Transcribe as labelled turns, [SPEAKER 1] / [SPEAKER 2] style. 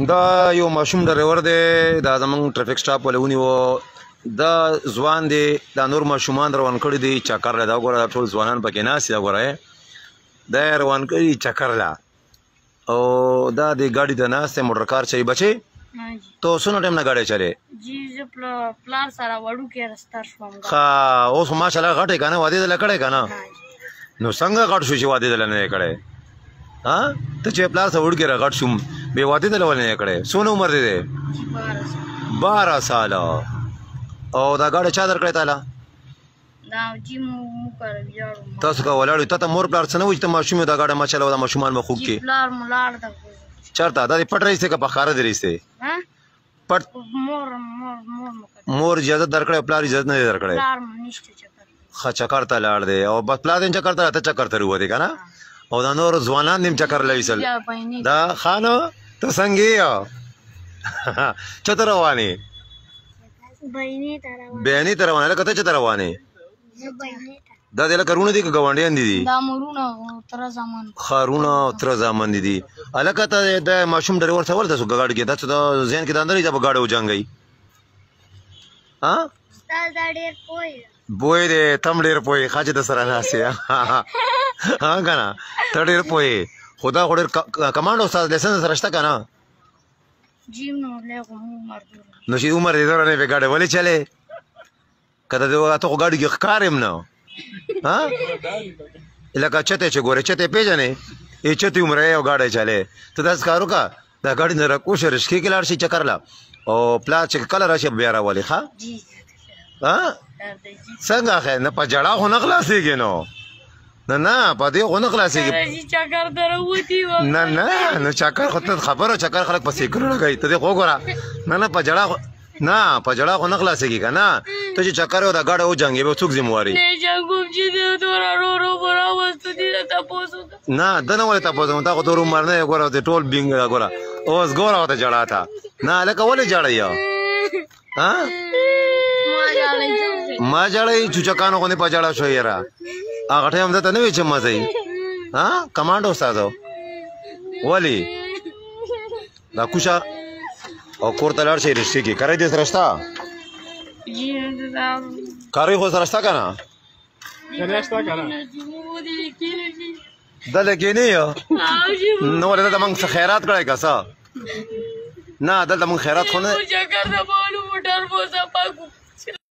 [SPEAKER 1] دا یو ماشوم ډریور دی دا زمونږ ټرافیک سټاپ ولې ونیو دا ځوان دی دا نور ماشومان روان کړي دي چکر له دا وګوره دا ټول ځوانان پکې ناست دي دا وګوره دا یې روان کړي چکر له او دا د ګاډي ته ناست دی موټر کار چوي بچې تو څونه ټایم نه ګاډی چلې
[SPEAKER 2] جی زه پلار سره وړوکی رستار شوم
[SPEAKER 1] ښه اوس خو ماشاءالله غټ یې که نه واده دله کړی که نه نو څنګه غټ شو چې واده دله نه یې کړی ته چې پلار سره وړوکی را غټ شوم بې واده دله ولې نه یې کړی څونه عمر دی دی 12 ساله او دا ګاډی چا درکړی تاله تاسو که ولاړ تا ته مور پلار څه نه وایي چې ته ماشوم یې دا ګاډی مه چلوه دا ماشومان به خوږ کړي چېرته دا دې پټ رئیس دی که په ښکاره دې رئیس دی پټ مور اجازت درکړی او پلار اجازت نه دی درکړی ښه چکر ته لاړ دی او بس پلار دې چکر ته ته چکر ته ووتې که نه او دا نور ځوانان دې چکر لویسل دا ښه نو ته څنګه یې چېرته روانې بینې ته روانې لکه ته چېرته روانې دا دې لکه رونه دي که ګاونډیان دي ښه رونه او تره زامن دي هلکه ته د ماشوم ډریور څه ولته سو ګاډي کې دا څه د ذهن کې دا نه رهي چې به ګاډی وجنګوي بوی دی تم ډېر پوهې ښه چې درسره ناست یې که نه ته ډېر پوهې خو دا خو ډېر کمانډ استاد لیسنس سره شته که نه نو چې عمر دې دوره نه وي ګاډی ولې چلې که ته خو ګاډي کې ښکار یم نه لکه چتې چې ګورې چتې پېژنې ای چتې عمره یې او ګاډی چلې ته داسې کار وکړه دا ګاډي نه راکوشه رشکې کې لاړ شي چکر له او پلار چې کله راشي بیا راولې ښه څنګه خیر نه په جړا خو نه خلاصېږي نو نه په دې خو نه خلاصېږي نه نو چکر خو ته خبره چکر خلک په سیکرو لګوي ته دې خو وګوره نه په جړا خو نه په جړا خو نه خلاصېږي که نه ته چې چکر یو دا ګاډی وجنګې به څوک ذمواري نه ده نه ولې تپوس کوم تا خو تور عمر نه یې ګوره د ټول بینګ ګوره اوس ګوره ورته جړا ته نه هلکه ولې ژاړئ ما ژړئ چوچکانو غوندې په ژړا شو یاره هغه ټایم درته نه وي چې مزه یي کمانډ استادو ولې دا کوشه او کور ته لاړ شئ رشتې کې کاری دې سره شته کاری خو سره شته که نه دلته کښېنې نو ولې دلته موږ څه خیرات کړی که څه نه دلته موږ خیرات خو نه